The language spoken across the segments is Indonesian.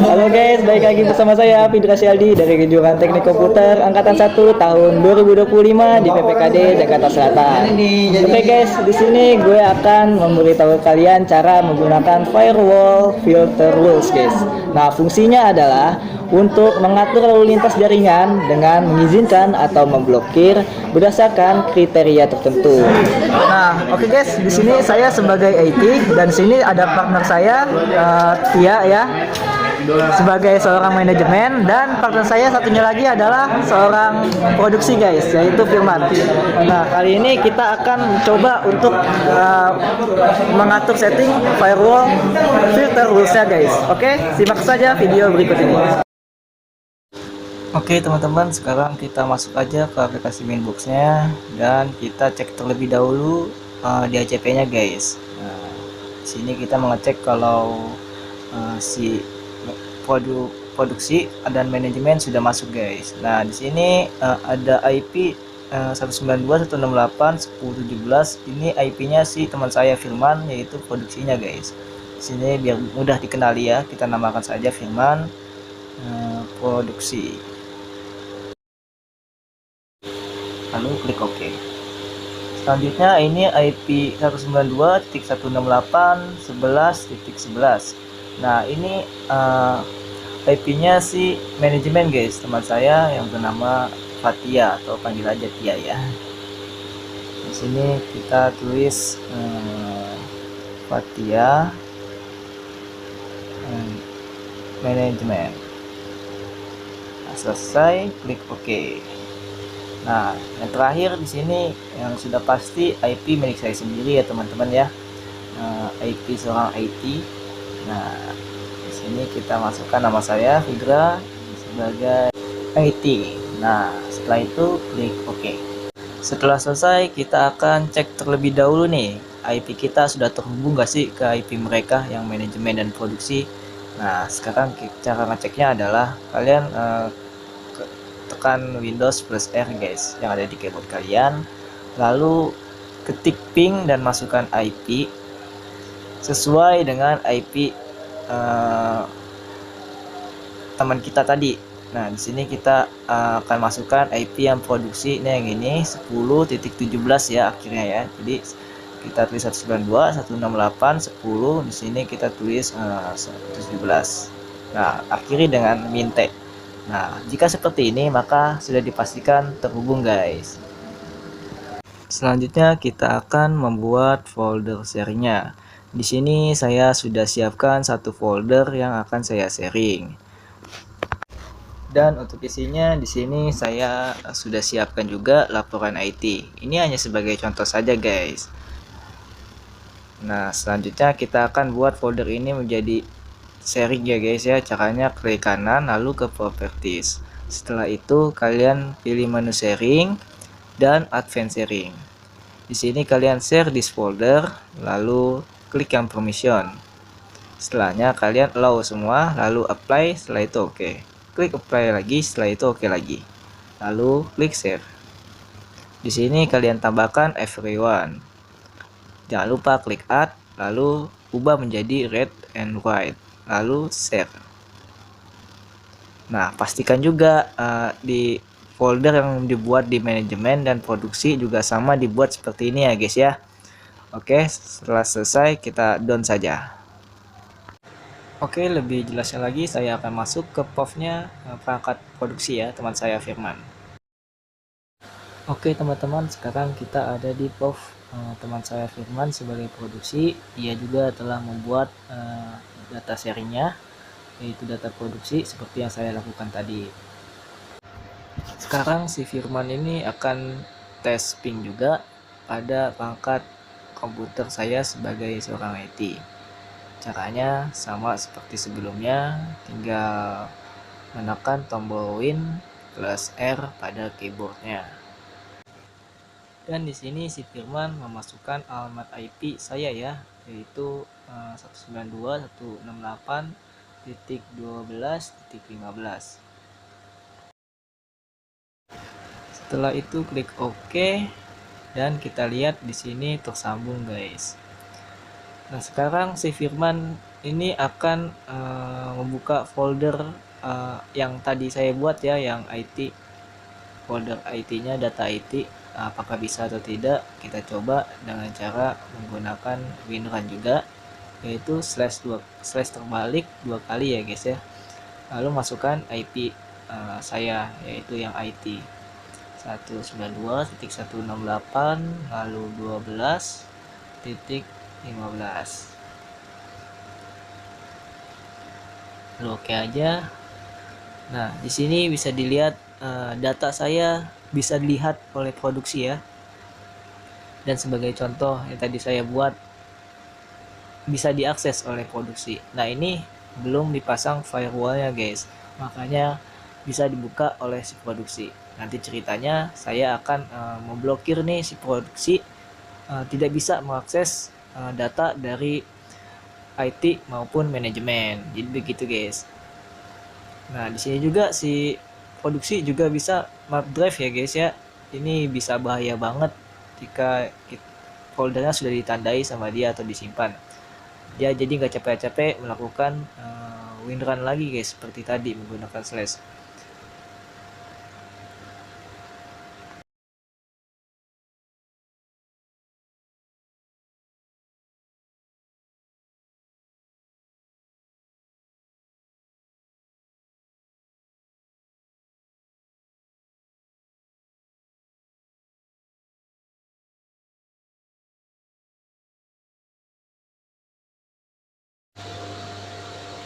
Halo guys, balik lagi bersama saya Fidra Syaldi dari kejuruan Teknik Komputer Angkatan 1 tahun 2025 di PPKD Jakarta Selatan. Oke guys, di sini gue akan memberitahu kalian cara menggunakan firewall filter rules guys. Nah, fungsinya adalah untuk mengatur lalu lintas jaringan dengan mengizinkan atau memblokir berdasarkan kriteria tertentu. Nah, oke guys, di sini saya sebagai IT dan sini ada partner saya Tia ya, sebagai seorang manajemen, dan partner saya satunya lagi adalah seorang produksi guys, yaitu Firman. Nah, kali ini kita akan coba untuk mengatur setting firewall filter rules-nya guys. Oke, simak saja video berikut ini. Oke teman-teman, sekarang kita masuk aja ke aplikasi Mainbox-nya dan kita cek terlebih dahulu DHCP-nya guys. Nah, di sini kita mengecek kalau si produksi dan manajemen sudah masuk guys. Nah, di sini ada IP 192.168.10.17. Ini IP-nya si teman saya Firman, yaitu produksinya guys. Di sini biar mudah dikenali ya, kita namakan saja Firman produksi. Lalu klik OK. Selanjutnya ini IP 192.168.11.11. Nah, ini IP-nya si manajemen guys, teman saya yang bernama Fatia atau panggil aja Tia ya. Di sini kita tulis Fatia manajemen. Nah, selesai, klik OK. Nah, yang terakhir di sini yang sudah pasti IP milik saya sendiri ya teman-teman ya. IP seorang IT. Nah, di sini kita masukkan nama saya Fidra sebagai IT. Nah, setelah itu klik OK. Setelah selesai, kita akan cek terlebih dahulu nih, IP kita sudah terhubung gak sih ke IP mereka yang manajemen dan produksi. Nah, sekarang cara ngeceknya adalah kalian tekan Windows plus R guys yang ada di keyboard kalian, lalu ketik ping dan masukkan IP sesuai dengan IP teman kita tadi. Nah, di sini kita akan masukkan IP yang produksi ini yang ini 10.17 ya akhirnya ya. Jadi kita tulis 192.168.10, di sini kita tulis 17. Nah, akhiri dengan minte. Nah, jika seperti ini maka sudah dipastikan terhubung guys. Selanjutnya kita akan membuat folder sharingnya. Di sini saya sudah siapkan satu folder yang akan saya sharing. Dan untuk isinya di sini saya sudah siapkan juga laporan IT. Ini hanya sebagai contoh saja guys. Nah, selanjutnya kita akan buat folder ini menjadi sharing ya guys ya. Caranya klik kanan lalu ke properties. Setelah itu kalian pilih menu sharing dan advanced sharing. Di sini kalian share this folder lalu klik yang permission. Setelahnya kalian allow semua lalu apply, setelah itu oke. Klik apply lagi, setelah itu oke lagi. Lalu klik share. Di sini kalian tambahkan everyone. Jangan lupa klik add lalu ubah menjadi red and white. Lalu share. Nah, pastikan juga di folder yang dibuat di manajemen dan produksi juga sama dibuat seperti ini ya guys ya. Oke, setelah selesai kita down saja. Oke, lebih jelasnya lagi saya akan masuk ke POV-nya perangkat produksi ya teman saya Firman. Oke teman-teman, sekarang kita ada di POV teman saya Firman sebagai produksi. Dia juga telah membuat data sharingnya, yaitu data produksi seperti yang saya lakukan tadi. Sekarang si Firman ini akan tes ping juga pada perangkat komputer saya sebagai seorang IT. Caranya sama seperti sebelumnya, tinggal menekan tombol Win plus R pada keyboardnya. Dan di sini si Firman memasukkan alamat IP saya ya, yaitu 192.168.12.15. Setelah itu klik OK dan kita lihat di sini tersambung guys. Nah, sekarang si Firman ini akan membuka folder yang tadi saya buat ya, yang IT, folder IT-nya, data IT. Apakah bisa atau tidak, kita coba dengan cara menggunakan WinRAR juga, yaitu slash terbalik 2 kali ya guys ya. Lalu masukkan IP saya, yaitu yang IT 192.168 lalu 12.15. Lalu oke aja. Nah, di sini bisa dilihat data saya bisa dilihat oleh produksi ya. Dan sebagai contoh yang tadi saya buat bisa diakses oleh produksi. Nah, ini belum dipasang firewallnya guys, makanya bisa dibuka oleh si produksi. Nanti ceritanya saya akan memblokir nih si produksi tidak bisa mengakses data dari IT maupun manajemen. Jadi begitu guys. Nah, di sini juga si produksi juga bisa map drive ya guys ya. Ini bisa bahaya banget jika foldernya sudah ditandai sama dia atau disimpan. Dia jadi nggak capek-capek melakukan WinRAR lagi guys, seperti tadi menggunakan slash.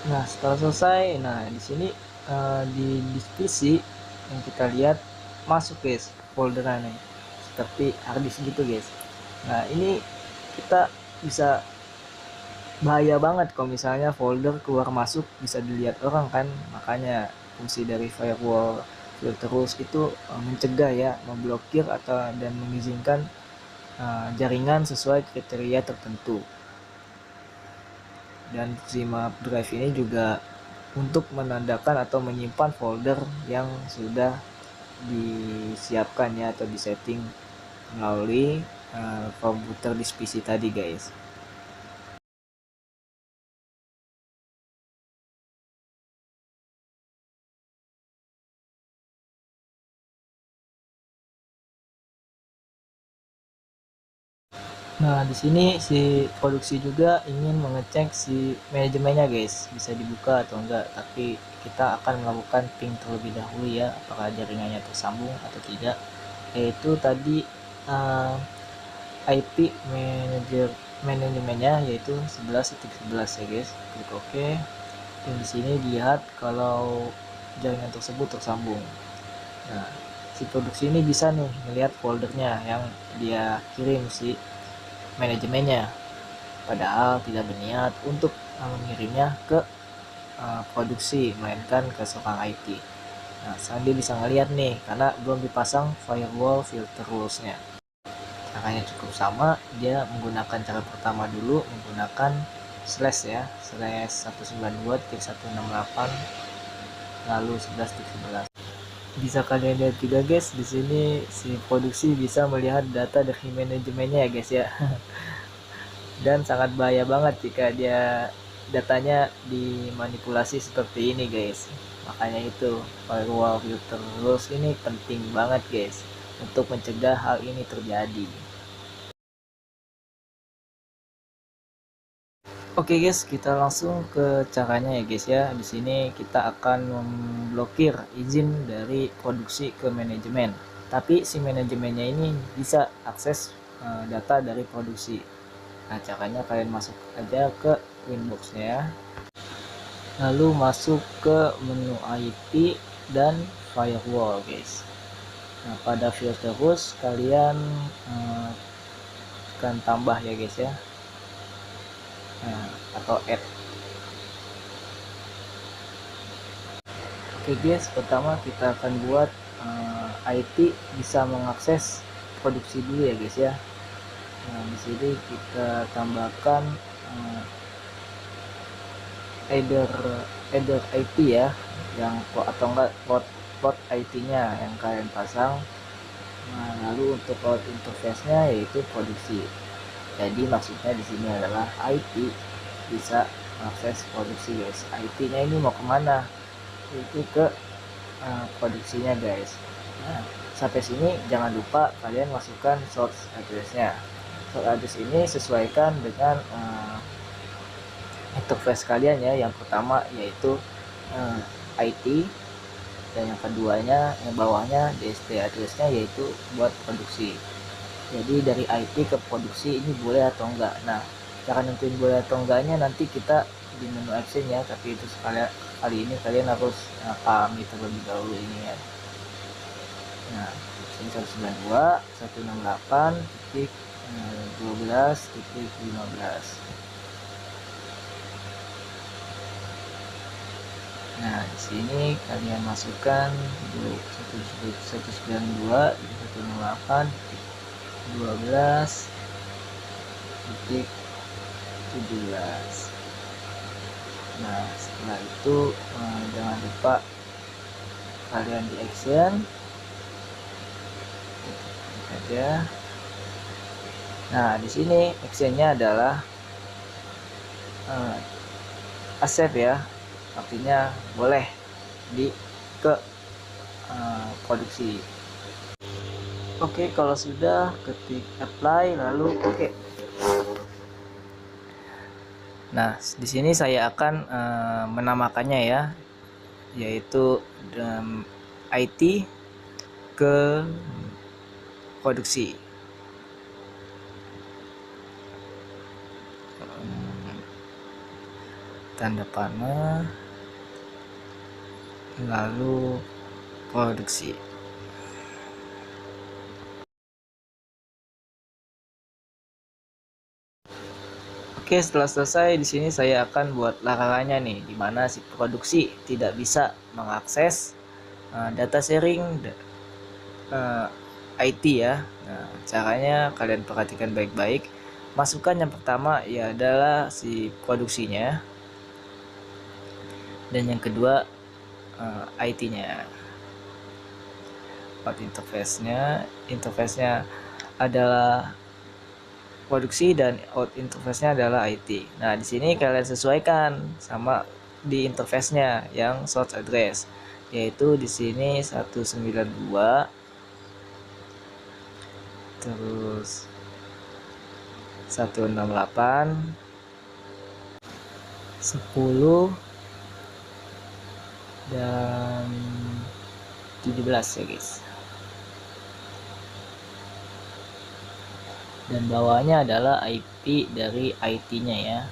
Nah, setelah selesai, nah di sini di diskusi yang kita lihat masuk guys folderannya seperti harddisk gitu guys. Nah, ini kita bisa bahaya banget kalau misalnya folder keluar masuk bisa dilihat orang kan. Makanya fungsi dari firewall filterus itu mencegah ya, memblokir atau dan mengizinkan jaringan sesuai kriteria tertentu. Dan fungsi map drive ini juga untuk menandakan atau menyimpan folder yang sudah disiapkan ya atau disetting melalui komputer di PC tadi guys. Nah, di sini si produksi juga ingin mengecek si manajemennya guys, bisa dibuka atau enggak, tapi kita akan melakukan ping terlebih dahulu ya, apakah jaringannya tersambung atau tidak. Yaitu tadi IP manajemennya yaitu 11.11 ya guys. Klik OK. Dan di sini dilihat kalau jaringan tersebut tersambung. Nah, si produksi ini bisa nih melihat foldernya yang dia kirim si manajemennya, padahal tidak berniat untuk mengirimnya ke produksi, melainkan ke seorang IT. Nah, sekarang dia bisa ngeliat nih karena belum dipasang firewall filter rules-nya. Caranya cukup sama, dia menggunakan cara pertama dulu, menggunakan slash ya, slash 192.168 lalu 11.11. Bisa kalian lihat juga guys, di sini si produksi bisa melihat data dari manajemennya ya guys ya. Dan sangat bahaya banget jika dia datanya dimanipulasi seperti ini guys. Makanya itu firewall filter rules ini penting banget guys untuk mencegah hal ini terjadi. Oke guys, kita langsung ke caranya ya guys ya. Di sini kita akan memblokir izin dari produksi ke manajemen. Tapi si manajemennya ini bisa akses data dari produksi. Nah, caranya kalian masuk aja ke Winbox-nya ya. Lalu masuk ke menu IP dan firewall guys. Nah, pada filter terus kalian akan tambah ya guys ya. Nah, atau add. Oke guys, pertama kita akan buat IT bisa mengakses produksi dulu ya guys ya. Nah, di sini kita tambahkan either IP ya, yang atau enggak port IP-nya yang kalian pasang. Nah, lalu untuk port interface-nya yaitu produksi. Jadi maksudnya di sini adalah IP bisa mengakses produksi guys. IT-nya ini mau kemana? Itu ke produksinya guys. Nah, sampai sini jangan lupa kalian masukkan source address-nya. Source address ini sesuaikan dengan interface kalian ya. Yang pertama yaitu IT, dan yang keduanya yang bawahnya DST address-nya yaitu buat produksi. Jadi dari IT ke produksi ini boleh atau enggak. Nah, cara nentuin boleh atau enggaknya nanti kita di menu action ya, tapi itu kali ini kalian harus pahami terlebih dahulu ini ya. Nah, sini 192 168.12.15. Nah, di sini kalian masukkan 192 168.12.17. Nah, setelah itu jangan lupa kalian di action aja. Nah, di sini actionnya adalah accept ya, artinya boleh di ke produksi. Oke, kalau sudah ketik apply lalu oke. Nah, di sini saya akan menamakannya ya, yaitu IT ke produksi. Tanda panah lalu produksi. Oke, setelah selesai di sini saya akan buat larangannya nih, dimana si produksi tidak bisa mengakses data sharing IT ya. Nah, caranya kalian perhatikan baik-baik. Masukkan yang pertama ya adalah si produksinya, dan yang kedua IT-nya. Out interface-nya adalah produksi dan out interface-nya adalah IT. Nah, di sini kalian sesuaikan sama di interface-nya yang source address, yaitu di sini 192 terus 168 10 dan 17 ya guys. Dan bawahnya adalah IP dari IT-nya ya,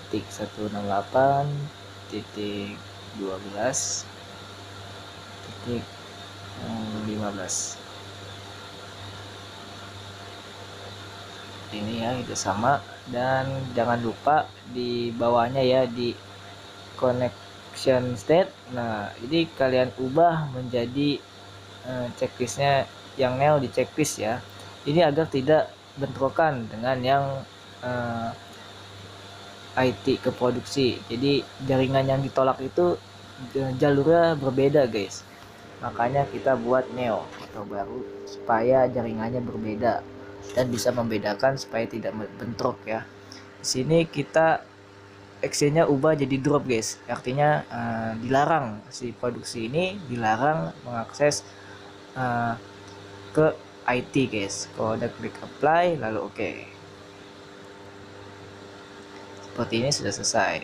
192.168.12.15. Ini ya, itu sama. Dan jangan lupa di bawahnya ya, di connection state. Nah, ini kalian ubah menjadi checklistnya yang nel di checklist ya. Ini agar tidak bentrokan dengan yang IT ke produksi. Jadi jaringan yang ditolak itu jalurnya berbeda guys. Makanya kita buat neo atau baru supaya jaringannya berbeda dan bisa membedakan supaya tidak bentrok ya. Di sini kita actionnya ubah jadi drop guys. Artinya dilarang, si produksi ini dilarang mengakses ke IT guys. Kalau udah klik apply lalu oke. Seperti ini sudah selesai.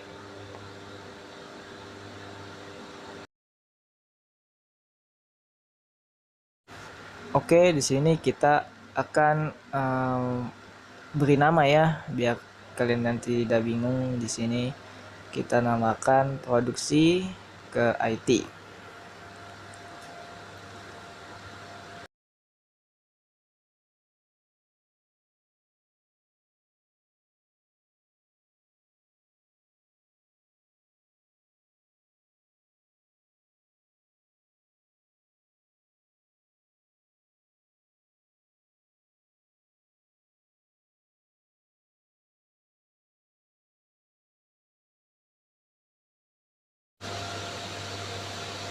Oke, di sini kita akan beri nama ya, biar kalian nanti tidak bingung. Di sini kita namakan produksi ke IT.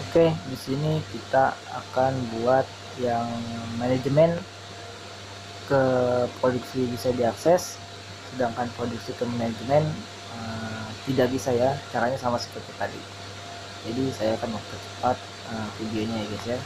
Oke, di sini kita akan buat yang manajemen ke produksi bisa diakses, sedangkan produksi ke manajemen tidak bisa ya, caranya sama seperti tadi. Jadi saya akan mempercepat videonya ya guys ya.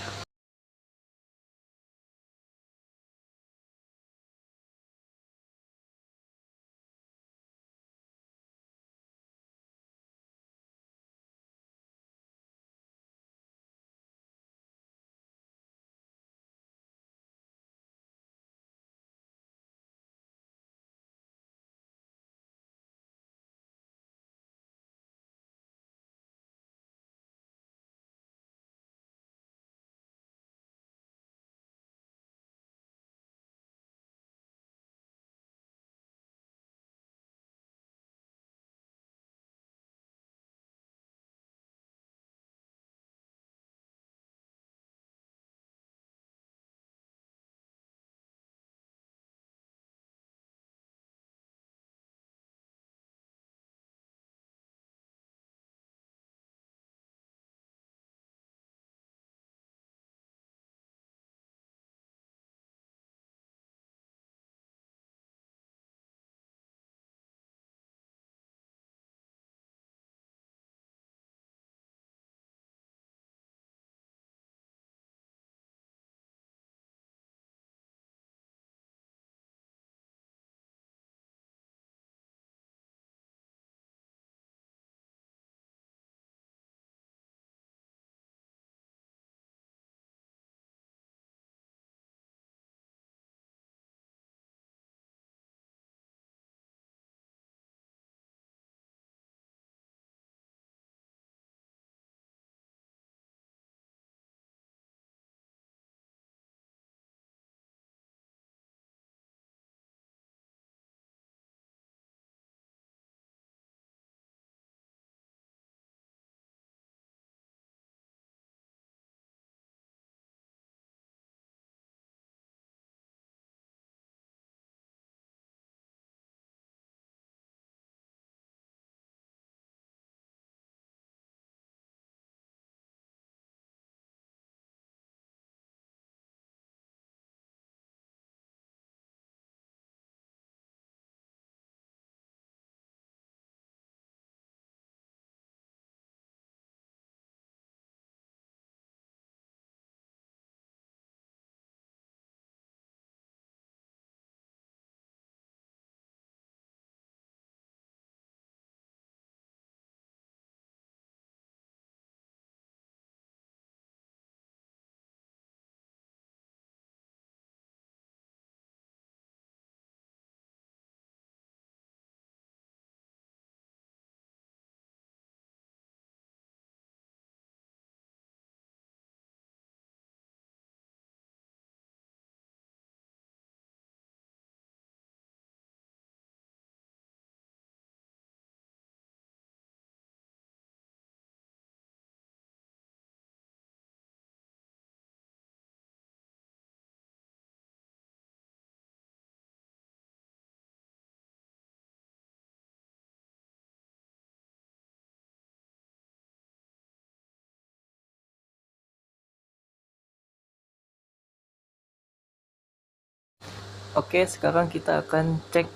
Oke, sekarang kita akan cek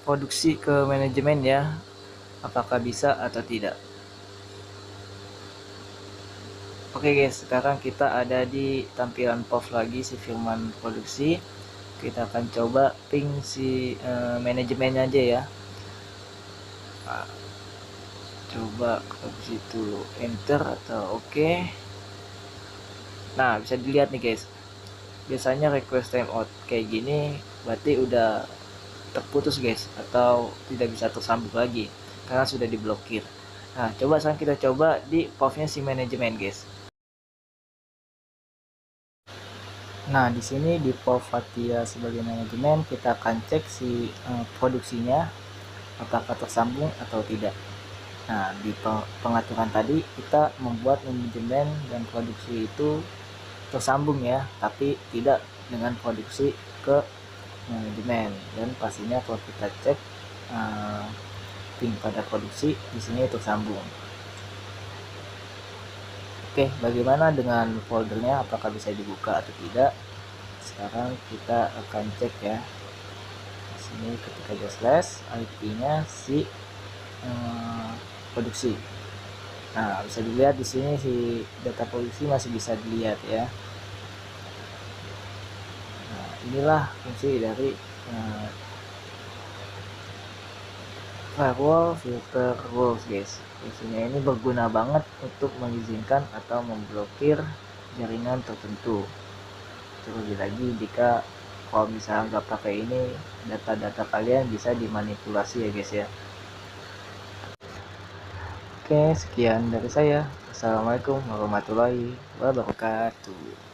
produksi ke manajemen ya, apakah bisa atau tidak. Oke guys, sekarang kita ada di tampilan POV lagi si firman produksi. Kita akan coba ping si manajemennya aja ya. Nah, coba ke situ enter atau oke. Nah, bisa dilihat nih guys, biasanya request timeout kayak gini berarti udah terputus guys, atau tidak bisa tersambung lagi karena sudah diblokir. Nah, coba sekarang kita coba di POV-nya si manajemen guys. Nah, di sini di POV Fathia sebagai manajemen kita akan cek si produksinya apakah tersambung atau tidak. Nah, di pengaturan tadi kita membuat manajemen dan produksi itu tersambung ya, tapi tidak dengan produksi ke manajemen. Dan pastinya kalau kita cek ping pada produksi di sini tersambung. Oke, bagaimana dengan foldernya, apakah bisa dibuka atau tidak? Sekarang kita akan cek ya. Di sini ketika slash IP-nya si produksi. Nah, bisa dilihat di sini si data produksi masih bisa dilihat ya. Nah, inilah fungsi dari firewall filter rules guys. Fungsinya ini berguna banget untuk mengizinkan atau memblokir jaringan tertentu. Terlebih lagi jika kalau misalnya nggak pakai ini, data-data kalian bisa dimanipulasi ya guys ya. Oke, sekian dari saya. Assalamualaikum warahmatullahi wabarakatuh.